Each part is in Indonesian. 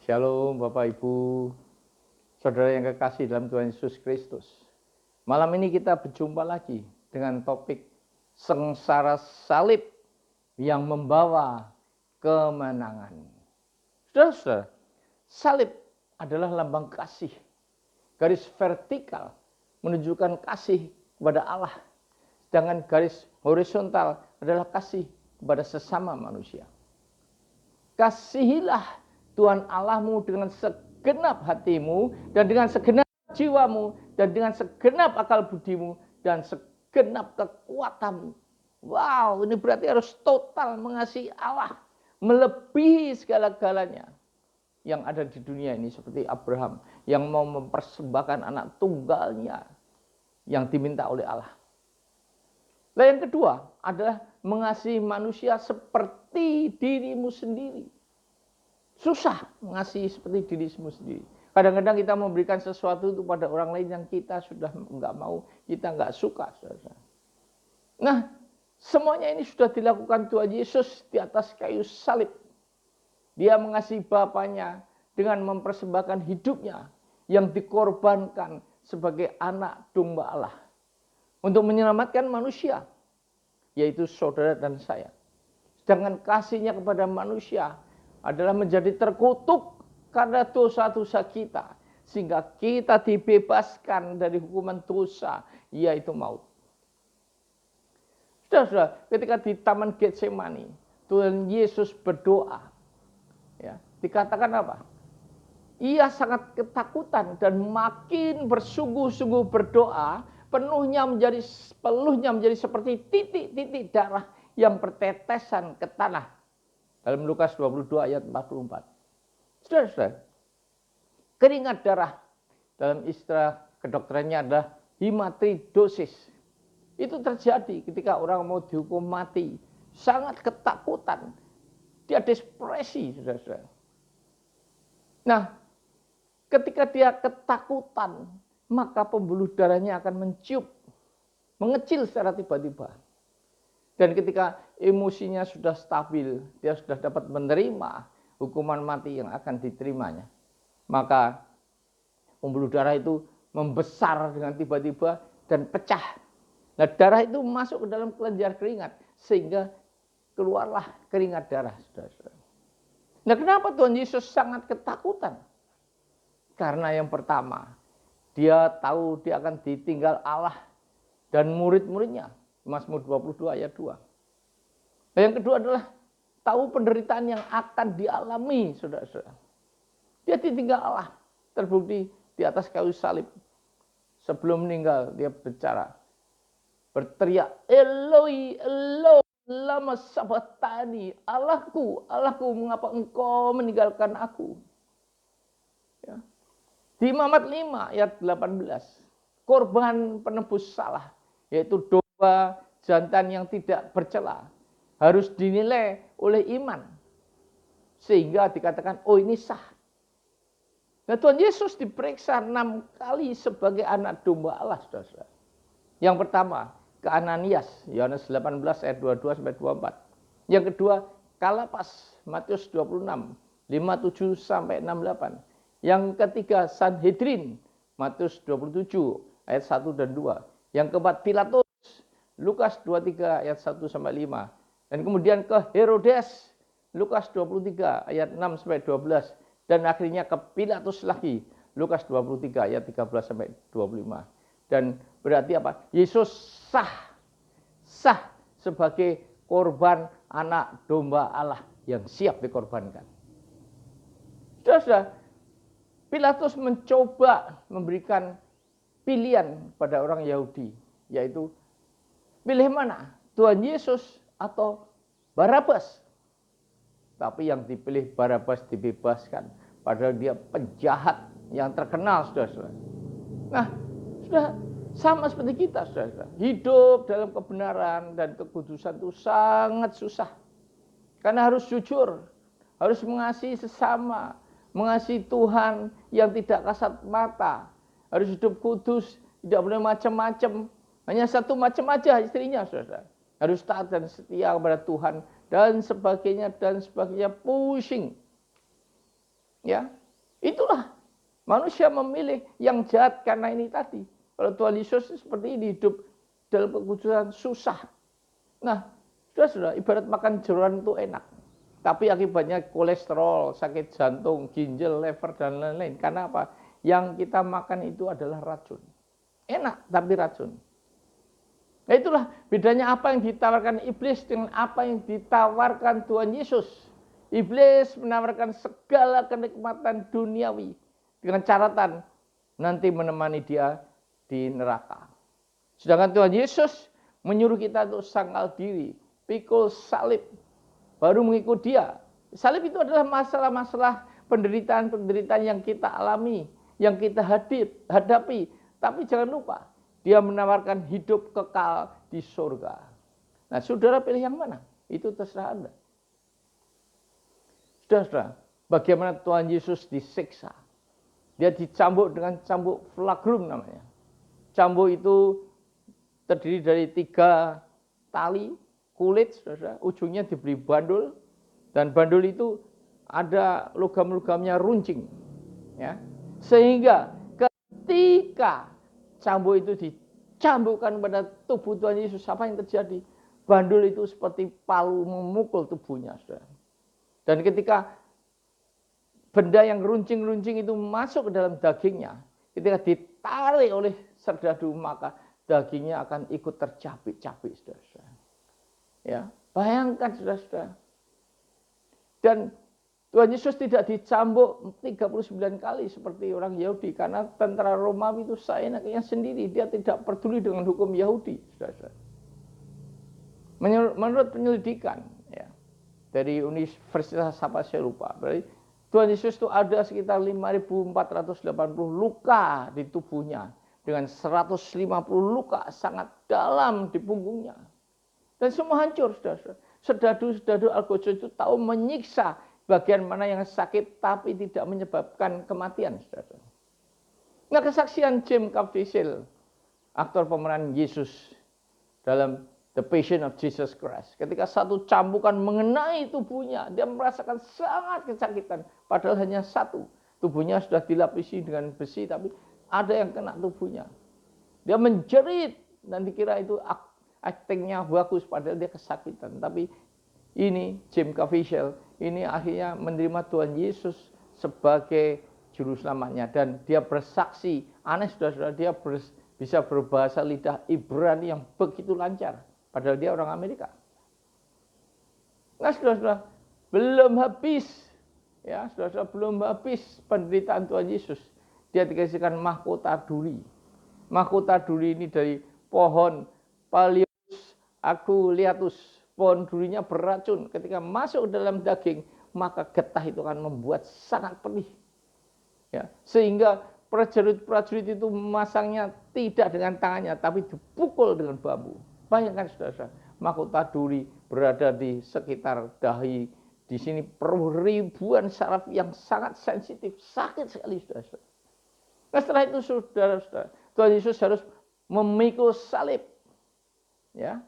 Shalom Bapak Ibu, Saudara yang kekasih dalam Tuhan Yesus Kristus. Malam ini kita berjumpa lagi dengan topik sengsara salib yang membawa kemenangan. Saudara-saudara, salib adalah lambang kasih. Garis vertikal menunjukkan kasih kepada Allah. Sedangkan garis horizontal adalah kasih kepada sesama manusia. Kasihilah Tuhan Allahmu dengan segenap hatimu dan dengan segenap jiwamu dan dengan segenap akal budimu dan segenap kekuatanmu. Wow, ini berarti harus total mengasihi Allah, melebihi segala-galanya yang ada di dunia ini, seperti Abraham yang mau mempersembahkan anak tunggalnya yang diminta oleh Allah. Nah, yang kedua adalah mengasihi manusia seperti dirimu sendiri. Susah mengasihi seperti dirimu sendiri. Kadang-kadang kita memberikan sesuatu kepada orang lain yang kita sudah enggak mau, kita enggak suka. Nah, semuanya ini sudah dilakukan Tuhan Yesus di atas kayu salib. Dia mengasihi Bapaknya dengan mempersembahkan hidupnya yang dikorbankan sebagai anak domba Allah untuk menyelamatkan manusia, yaitu saudara dan saya. Sedangkan kasihnya kepada manusia adalah menjadi terkutuk karena dosa-dosa kita, sehingga kita dibebaskan dari hukuman dosa, yaitu maut. Saudara-saudara, ketika di Taman Getsemani, Tuhan Yesus berdoa. Ya, dikatakan apa? Ia sangat ketakutan dan makin bersungguh-sungguh berdoa, peluhnya menjadi seperti titik-titik darah yang bertetesan ke tanah. Dalam Lukas 22 ayat 44. Saudara-saudara, keringat darah dalam istilah kedokterannya adalah hematidrosis. Itu terjadi ketika orang mau dihukum mati. Sangat ketakutan. Dia depresi, saudara-saudara. Nah, ketika dia ketakutan, maka pembuluh darahnya akan menciup, mengecil secara tiba-tiba. Dan ketika emosinya sudah stabil, dia sudah dapat menerima hukuman mati yang akan diterimanya. Maka pembuluh darah itu membesar dengan tiba-tiba dan pecah. Nah, darah itu masuk ke dalam kelenjar keringat sehingga keluarlah keringat darah, saudara-saudara. Nah, kenapa Tuhan Yesus sangat ketakutan? Karena yang pertama, dia tahu dia akan ditinggal Allah dan murid-muridnya. Mazmur 22 ayat 2. Dan yang kedua adalah tahu penderitaan yang akan dialami, saudara-saudara. Dia ditinggal Allah, terbukti di atas kayu salib. Sebelum meninggal, dia berteriak, Eloi, Eloi, lama sabachthani, Allahku, Allahku, mengapa engkau meninggalkan aku? Ya. Di Imamat 5 ayat 18, korban penebus salah, yaitu domba jantan yang tidak bercela, harus dinilai oleh iman. Sehingga dikatakan, oh ini sah. Nah, Tuhan Yesus diperiksa 6 kali sebagai anak domba Allah, saudara-saudara. Yang pertama, ke Ananias, Yohanes 18 ayat 22-24. Yang kedua, Kalapas, Matius 26, 57-68. Yang ketiga, Sanhedrin, Matius 27 ayat 1 dan 2. Yang keempat, Pilatus, Lukas 23 ayat 1-5. Dan kemudian ke Herodes, Lukas 23 ayat 6-12. Dan akhirnya ke Pilatus lagi, Lukas 23 ayat 13-25. Dan berarti apa? Yesus sah sebagai korban anak domba Allah yang siap dikorbankan. Saudara, Pilatus mencoba memberikan pilihan pada orang Yahudi, yaitu pilih mana? Tuhan Yesus atau Barabas? Tapi yang dipilih Barabas dibebaskan, padahal dia penjahat yang terkenal, saudara-saudara. Nah, sudah sama seperti kita, saudara-saudara. Hidup dalam kebenaran dan kekudusan itu sangat susah. Karena harus jujur, harus mengasihi sesama, mengasihi Tuhan yang tidak kasat mata, harus hidup kudus, tidak boleh macam-macam. Hanya satu macam aja istrinya, saudara. Harus taat dan setia kepada Tuhan dan sebagainya, pusing. Ya, itulah manusia memilih yang jahat karena ini tadi. Kalau Tuhan Yesus seperti ini, hidup dalam kekudusan susah. Nah, sudah ibarat makan jeroan itu enak. Tapi akibatnya kolesterol, sakit jantung, ginjal, lever, dan lain-lain. Karena apa? Yang kita makan itu adalah racun. Enak, tapi racun. Nah, itulah bedanya apa yang ditawarkan iblis dengan apa yang ditawarkan Tuhan Yesus. Iblis menawarkan segala kenikmatan duniawi dengan catatan nanti menemani dia di neraka. Sedangkan Tuhan Yesus menyuruh kita untuk sangkal diri, pikul salib, baru mengikut dia. Salib itu adalah masalah-masalah penderitaan-penderitaan yang kita alami, yang kita hadapi. Tapi jangan lupa, dia menawarkan hidup kekal di surga. Nah, saudara pilih yang mana? Itu terserah Anda. Saudara, bagaimana Tuhan Yesus disiksa? Dia dicambuk dengan cambuk flagrum namanya. Cambuk itu terdiri dari 3 tali kulit, saudara. Ujungnya diberi bandul, dan bandul itu ada logam-logamnya runcing, ya. Sehingga ketika cambuk itu dicambukkan pada tubuh Tuhan Yesus, apa yang terjadi? Bandul itu seperti palu memukul tubuhnya, saudara. Dan ketika benda yang runcing-runcing itu masuk ke dalam dagingnya, ketika ditarik oleh serdadu, maka dagingnya akan ikut tercapik-capik, saudara. Ya, bayangkan, saudara. Dan Tuhan Yesus tidak dicambuk 39 kali seperti orang Yahudi, karena tentara Romawi itu seenaknya sendiri, dia tidak peduli dengan hukum Yahudi, saudara. Menurut penyelidikan ya, dari Universitas apa saya lupa, berarti Tuhan Yesus itu ada sekitar 5.480 luka di tubuhnya, dengan 150 luka sangat dalam di punggungnya. Dan semua hancur, saudara. Serdadu-serdadu Algojo itu tahu menyiksa bagian mana yang sakit tapi tidak menyebabkan kematian, saudara. Nah, kesaksian Jim Caviezel, aktor pemeran Yesus dalam The Passion of Jesus Christ, ketika satu cambukan mengenai tubuhnya, dia merasakan sangat kesakitan, padahal hanya satu. Tubuhnya sudah dilapisi dengan besi, tapi ada yang kena tubuhnya. Dia menjerit dan dikira itu aktingnya bagus, padahal dia kesakitan. Tapi ini Jim Caviezel, ini akhirnya menerima Tuhan Yesus sebagai juru selamatnya, dan dia bersaksi. Aneh, saudara-saudara, dia bisa berbahasa lidah Ibrani yang begitu lancar, padahal dia orang Amerika. Nah, saudara-saudara, belum habis, ya, saudara-saudara, belum habis penderitaan Tuhan Yesus. Dia dikasihkan mahkota duri. Mahkota duri ini dari pohon Pallius aculeatus. Pohon durinya beracun. Ketika masuk ke dalam daging, maka getah itu akan membuat sangat pedih. Ya, sehingga prajurit-prajurit itu memasangnya tidak dengan tangannya, tapi dipukul dengan bambu. Bayangkan, saudara-saudara, mahkota duri berada di sekitar dahi. Di sini ribuan saraf yang sangat sensitif, sakit sekali, saudara-saudara. Nah, setelah itu, saudara-saudara, Tuhan Yesus harus memikul salib. Ya,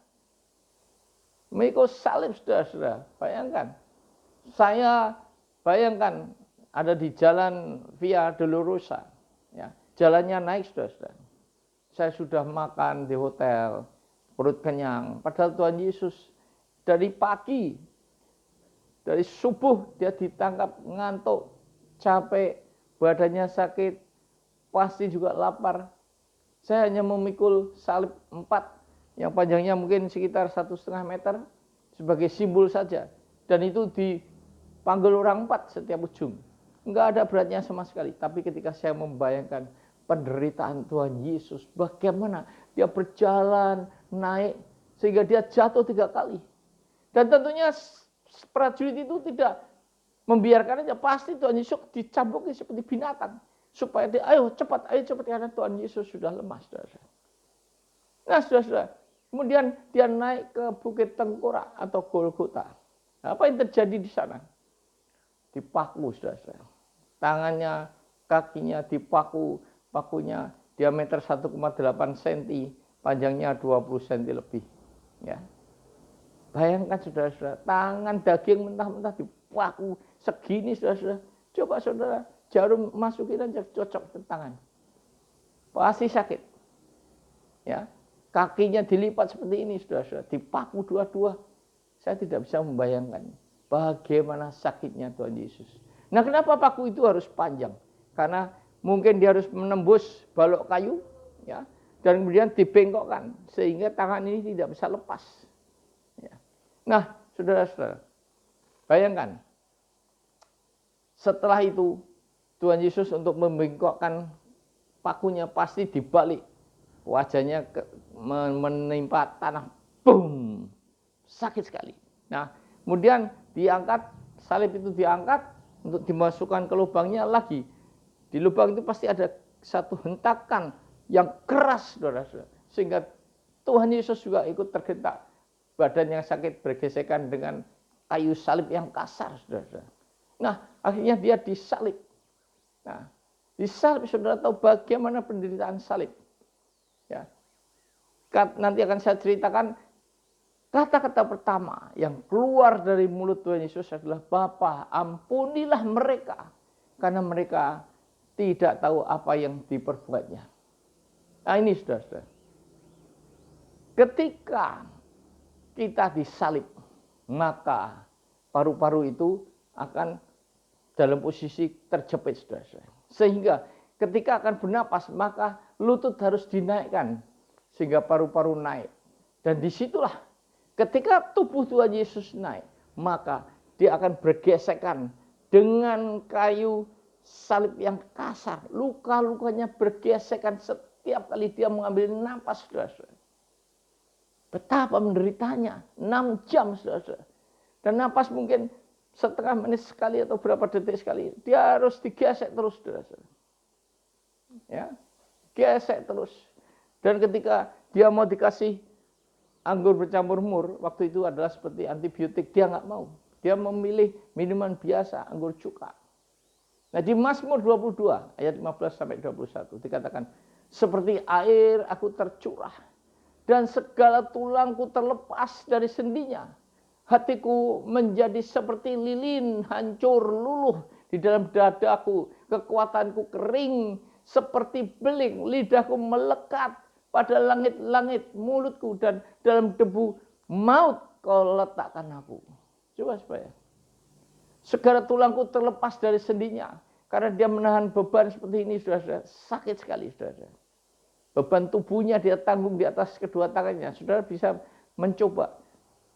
memikul salib, saudara-saudara. Bayangkan, saya bayangkan ada di jalan Via Dolorosa. Ya, jalannya naik, saudara-saudara. Saya sudah makan di hotel, perut kenyang. Padahal Tuhan Yesus dari pagi, dari subuh dia ditangkap, ngantuk, capek, badannya sakit, pasti juga lapar. Saya hanya memikul salib 4, yang panjangnya mungkin sekitar 1,5 meter, sebagai simbol saja. Dan itu dipanggil orang 4 setiap ujung. Enggak ada beratnya sama sekali. Tapi ketika saya membayangkan penderitaan Tuhan Yesus, bagaimana dia berjalan, naik, sehingga dia jatuh 3 kali. Dan tentunya prajurit itu tidak membiarkan aja. Pasti Tuhan Yesus dicambuki seperti binatang. Supaya dia, ayo cepat, karena Tuhan Yesus sudah lemas. Saudara. Nah, saudara, kemudian dia naik ke Bukit Tengkorak atau Golgota. Apa yang terjadi di sana? Dipaku, saudara. Tangannya, kakinya dipaku, pakunya diameter 1,8 cm, panjangnya 20 cm lebih. Ya. Bayangkan, saudara-saudara, tangan daging mentah-mentah dipaku segini, saudara-saudara. Coba saudara, jarum masukin aja, cocok ke tangan. Pasti sakit. Ya, kakinya dilipat seperti ini, saudara-saudara, dipaku dua-dua. Saya tidak bisa membayangkan bagaimana sakitnya Tuhan Yesus. Nah, kenapa paku itu harus panjang? Karena mungkin dia harus menembus balok kayu, ya, dan kemudian dibengkokkan sehingga tangan ini tidak bisa lepas. Ya. Nah, saudara-saudara, bayangkan setelah itu Tuhan Yesus untuk membengkokkan pakunya pasti dibalik, wajahnya menimpa tanah, boom, sakit sekali. Nah, kemudian diangkat, salib itu diangkat untuk dimasukkan ke lubangnya lagi. Di lubang itu pasti ada satu hentakan yang keras, saudara-saudara, sehingga Tuhan Yesus juga ikut tergentak. Badan yang sakit bergesekan dengan kayu salib yang kasar, saudara-saudara. Nah, akhirnya dia disalib. Nah, disalib, saudara tahu bagaimana penderitaan salib. Ya. Nanti akan saya ceritakan kata-kata pertama yang keluar dari mulut Tuhan Yesus adalah, Bapa, ampunilah mereka, karena mereka tidak tahu apa yang diperbuatnya. Nah ini saudara-saudara, ketika kita disalib, maka paru-paru itu akan dalam posisi terjepit, saudara-saudara. Sehingga ketika akan bernapas, maka lutut harus dinaikkan sehingga paru-paru naik. Dan disitulah ketika tubuh Tuhan Yesus naik, maka dia akan bergesekan dengan kayu salib yang kasar. Luka-lukanya bergesekan setiap kali dia mengambil napas, saudara-saudara. Betapa menderitanya, 6 jam, saudara-saudara. Dan napas mungkin setengah menit sekali atau berapa detik sekali. Dia harus digesek terus, saudara-saudara. Ya, gesek terus. Dan ketika dia mau dikasih anggur bercampur mur, waktu itu adalah seperti antibiotik, dia nggak mau. Dia memilih minuman biasa, anggur cuka. Nah, di Mazmur 22 ayat 15 sampai 21 dikatakan, seperti air aku tercurah dan segala tulangku terlepas dari sendinya. Hatiku menjadi seperti lilin, hancur luluh di dalam dadaku. Kekuatanku kering seperti beling, lidahku melekat pada langit-langit, mulutku dan dalam debu maut kau letakkan aku. Coba supaya segala tulangku terlepas dari sendinya. Karena dia menahan beban seperti ini, saudara-saudara. Sakit sekali, saudara. Beban tubuhnya dia tanggung di atas kedua tangannya. Saudara bisa mencoba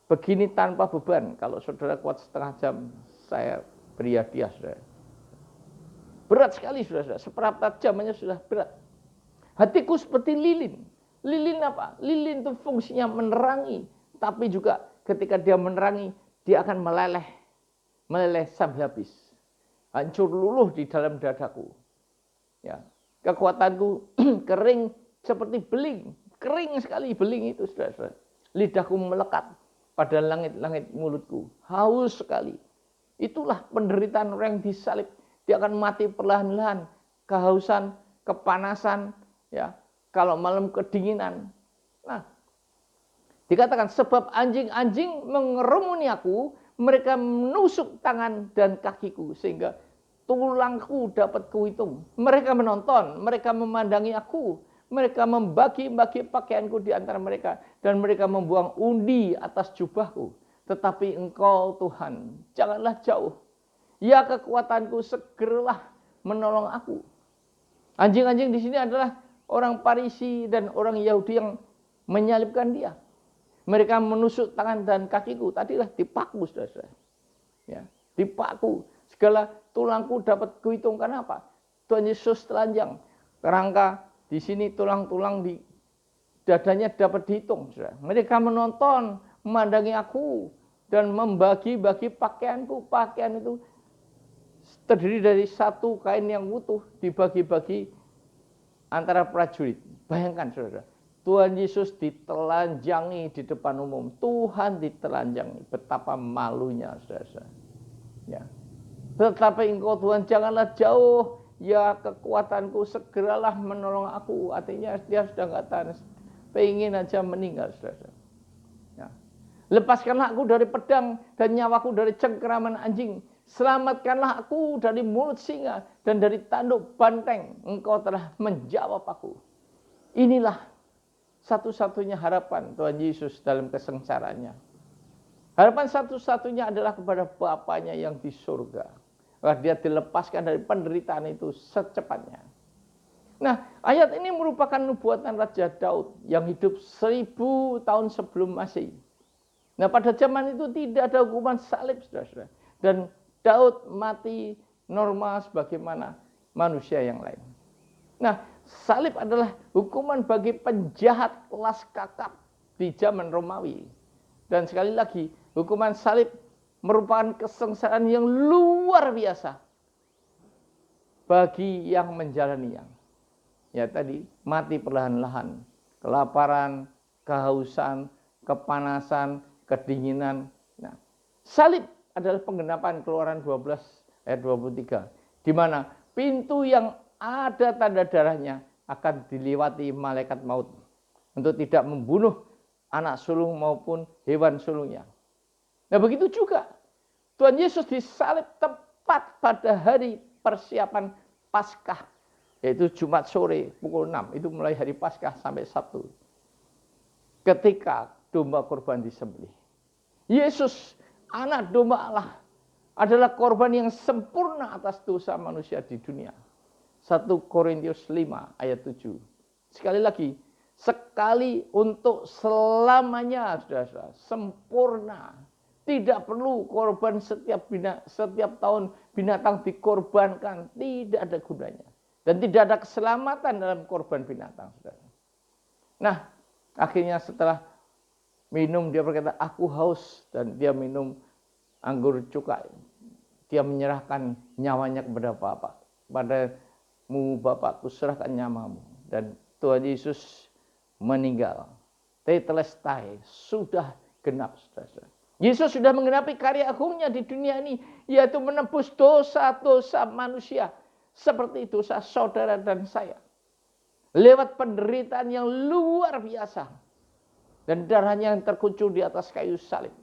begini tanpa beban. Kalau saudara kuat setengah jam, saya beri hadiah, saudara. Berat sekali, saudara. Seperempat jam aja sudah berat. Hatiku seperti lilin. Lilin apa? Lilin itu fungsinya menerangi. Tapi juga ketika dia menerangi, dia akan meleleh. Meleleh sampai habis. Hancur luluh di dalam dadaku. Ya, kekuatanku kering seperti beling. Kering sekali beling itu, saudara-saudara. Lidahku melekat pada langit-langit mulutku. Haus sekali. Itulah penderitaan orang yang disalib. Dia akan mati perlahan-lahan. Kehausan, kepanasan, ya. Kalau malam kedinginan. Nah, dikatakan sebab anjing-anjing mengerumuni aku, mereka menusuk tangan dan kakiku sehingga tulangku dapat kuhitung. Mereka menonton, mereka memandangi aku, mereka membagi-bagi pakaianku di antara mereka dan mereka membuang undi atas jubahku. Tetapi Engkau Tuhan, janganlah jauh. Ya kekuatanku, segeralah menolong aku. Anjing-anjing di sini adalah orang Farisi dan orang Yahudi yang menyalibkan dia. Mereka menusuk tangan dan kakiku. Tadilah dipaku, saudara-saudara. Ya, dipaku. Segala tulangku dapat kuhitung. Karena apa? Tuhan Yesus telanjang. Kerangka di sini tulang-tulang di dadanya dapat dihitung, saudara. Mereka menonton, memandangi aku dan membagi-bagi pakaianku. Pakaian itu terdiri dari satu kain yang utuh dibagi-bagi antara prajurit. Bayangkan, saudara. Tuhan Yesus ditelanjangi di depan umum. Tuhan ditelanjangi. Betapa malunya, saudara. Ya. Tetapi Engkau Tuhan janganlah jauh. Ya kekuatanku, segeralah menolong aku. Artinya dia sudah nggak tahan. Pengen aja meninggal, saudara. Ya. Lepaskanlah aku dari pedang dan nyawaku dari cengkeraman anjing. Selamatkanlah aku dari mulut singa dan dari tanduk banteng. Engkau telah menjawab aku. Inilah satu-satunya harapan Tuhan Yesus dalam kesengsaraannya. Harapan satu-satunya adalah kepada Bapaknya yang di surga. Bahwa dia dilepaskan dari penderitaan itu secepatnya. Nah, ayat ini merupakan nubuatan Raja Daud yang hidup 1000 tahun sebelum Masehi. Nah, pada zaman itu tidak ada hukuman salib, saudara-saudara. Dan Daud mati normal sebagaimana manusia yang lain. Nah, salib adalah hukuman bagi penjahat kelas kakap di zaman Romawi. Dan sekali lagi, hukuman salib merupakan kesengsaraan yang luar biasa bagi yang menjalaninya. Ya tadi, mati perlahan-lahan, kelaparan, kehausan, kepanasan, kedinginan. Nah, salib adalah penggenapan Keluaran 12 ayat 23. Di mana pintu yang ada tanda darahnya akan dilewati malaikat maut. Untuk tidak membunuh anak sulung maupun hewan sulungnya. Nah begitu juga Tuhan Yesus disalib tepat pada hari persiapan Paskah. Yaitu Jumat sore pukul 6. Itu mulai hari Paskah sampai Sabtu. Ketika domba korban disembelih. Yesus, anak domba Allah, adalah korban yang sempurna atas dosa manusia di dunia. 1 Korintus 5 ayat 7. Sekali lagi, sekali untuk selamanya, saudara-saudara, sempurna. Tidak perlu korban setiap tahun binatang dikorbankan, tidak ada gunanya. Dan tidak ada keselamatan dalam korban binatang, saudara. Nah, akhirnya setelah minum, dia berkata, aku haus. Dan dia minum anggur cukai. Dia menyerahkan nyawanya kepada Bapa. Padamu Bapa, aku serahkan nyawamu. Dan Tuhan Yesus meninggal. Tetelestai, sudah genap, saudara. Yesus sudah menggenapi karya agungnya di dunia ini, yaitu menebus dosa-dosa manusia. Seperti dosa saudara dan saya. Lewat penderitaan yang luar biasa. Dan darahnya yang terkucur di atas kayu salib.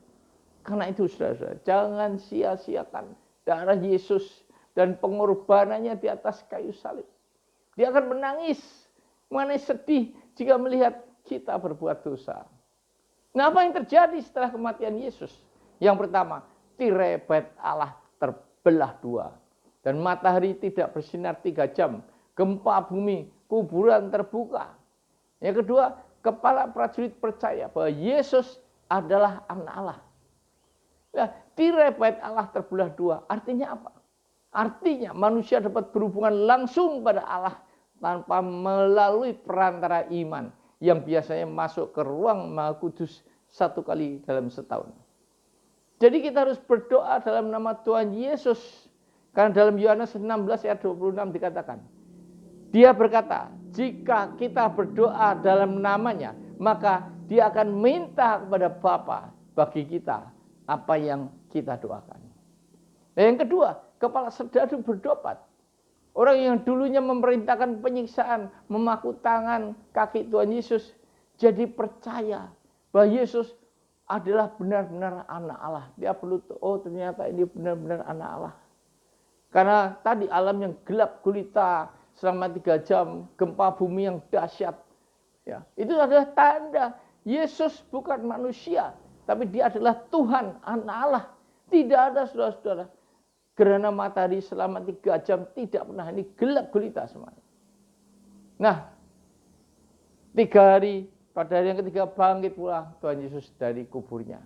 Karena itu saudara-saudara, jangan sia-siakan darah Yesus dan pengorbanannya di atas kayu salib. Dia akan menangis, sedih jika melihat kita berbuat dosa. Nah, apa yang terjadi setelah kematian Yesus? Yang pertama, tirai bait Allah terbelah dua. Dan matahari tidak bersinar 3 jam. Gempa bumi, kuburan terbuka. Yang kedua, kepala prajurit percaya bahwa Yesus adalah anak Allah. Nah, tirai bait Allah terbelah dua. Artinya apa? Artinya manusia dapat berhubungan langsung pada Allah tanpa melalui perantara iman yang biasanya masuk ke ruang Maha Kudus 1 kali dalam setahun. Jadi kita harus berdoa dalam nama Tuhan Yesus. Karena dalam Yohanes 16 ayat 26 dikatakan, dia berkata, jika kita berdoa dalam namanya, maka dia akan minta kepada Bapa bagi kita apa yang kita doakan. Nah, yang kedua, kepala serdadu bertobat. Orang yang dulunya memerintahkan penyiksaan, memaku tangan kaki Tuhan Yesus, jadi percaya bahwa Yesus adalah benar-benar anak Allah. Dia perlu, oh ternyata ini benar-benar anak Allah. Karena tadi alam yang gelap gulita selama 3 jam, gempa bumi yang dahsyat. Ya, itu adalah tanda Yesus bukan manusia, tapi dia adalah Tuhan, anak Allah. Tidak ada saudara-saudara gerhana matahari selama 3 jam, tidak pernah, ini gelap gulita semuanya. Nah, 3 hari, pada hari yang ketiga bangkit pula Tuhan Yesus dari kuburnya.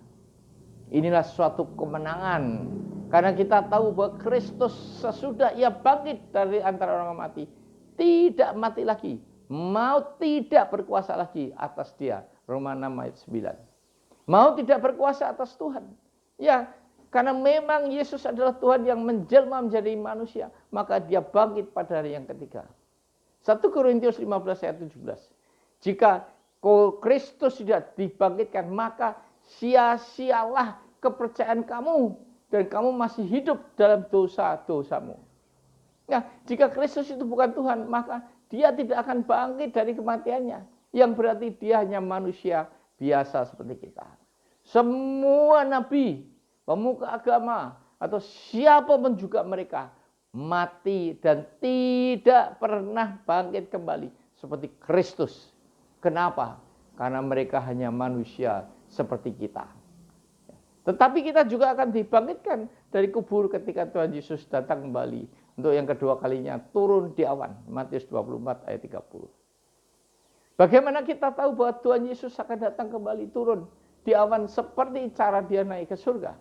Inilah suatu kemenangan. Karena kita tahu bahwa Kristus sesudah ia bangkit dari antara orang mati, tidak mati lagi. Maut tidak berkuasa lagi atas dia. Roma 6 ayat 9. Maut tidak berkuasa atas Tuhan. Ya, karena memang Yesus adalah Tuhan yang menjelma menjadi manusia, maka dia bangkit pada hari yang ketiga. 1 Korintus 15 ayat 17. Jika Kristus tidak dibangkitkan, maka sia-sialah kepercayaan kamu dan kamu masih hidup dalam dosa-dosamu. Nah, jika Kristus itu bukan Tuhan, maka dia tidak akan bangkit dari kematiannya. Yang berarti dia hanya manusia biasa seperti kita. Semua nabi, pemuka agama, atau siapapun juga mereka mati dan tidak pernah bangkit kembali seperti Kristus. Kenapa? Karena mereka hanya manusia seperti kita. Tetapi kita juga akan dibangkitkan dari kubur ketika Tuhan Yesus datang kembali untuk yang kedua kalinya turun di awan. Matius 24 ayat 30. Bagaimana kita tahu bahwa Tuhan Yesus akan datang kembali turun di awan seperti cara dia naik ke surga?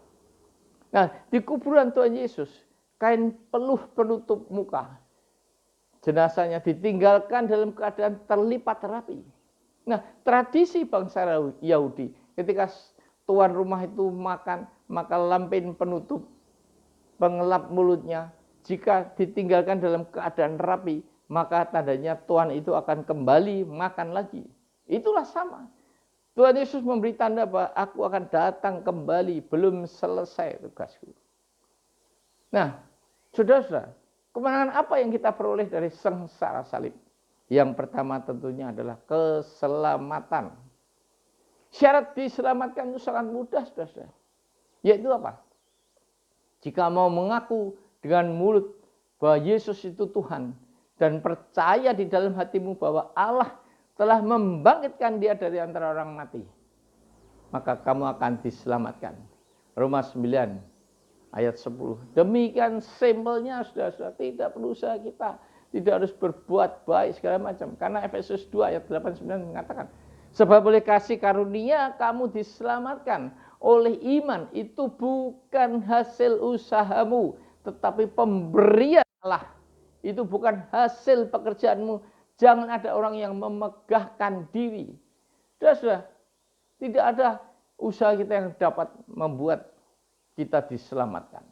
Nah, di kuburan Tuhan Yesus, kain peluh penutup muka. Jenazahnya ditinggalkan dalam keadaan terlipat rapi. Nah, tradisi bangsa Yahudi, ketika tuan rumah itu makan, maka lampin penutup pengelap mulutnya. Jika ditinggalkan dalam keadaan rapi, maka tandanya tuan itu akan kembali makan lagi. Itulah sama. Tuhan Yesus memberi tanda bahwa aku akan datang kembali, belum selesai tugasku. Nah, saudara-saudara, kemenangan apa yang kita peroleh dari sengsara salib? Yang pertama tentunya adalah keselamatan. Syarat diselamatkan itu sangat mudah, saudara-saudara. Yaitu apa? Jika mau mengaku dengan mulut bahwa Yesus itu Tuhan dan percaya di dalam hatimu bahwa Allah telah membangkitkan dia dari antara orang mati, maka kamu akan diselamatkan. Roma 9 ayat 10. Demikian simpelnya, saudara-saudara, tidak perlu usaha kita, tidak harus berbuat baik segala macam. Karena Efesus 2 ayat 8-9 mengatakan, sebab oleh kasih karunia kamu diselamatkan oleh iman. Itu bukan hasil usahamu, tetapi pemberian Allah. Itu bukan hasil pekerjaanmu. Jangan ada orang yang memegahkan diri. Sudah, tidak ada usaha kita yang dapat membuat kita diselamatkan.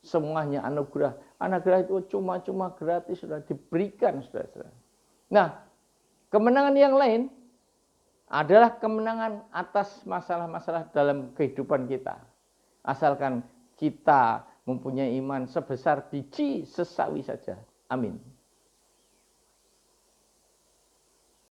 Semuanya anugerah. Anugerah itu cuma-cuma gratis, sudah diberikan, saudara-saudara. Nah, kemenangan yang lain adalah kemenangan atas masalah-masalah dalam kehidupan kita. Asalkan kita mempunyai iman sebesar biji sesawi saja. Amin.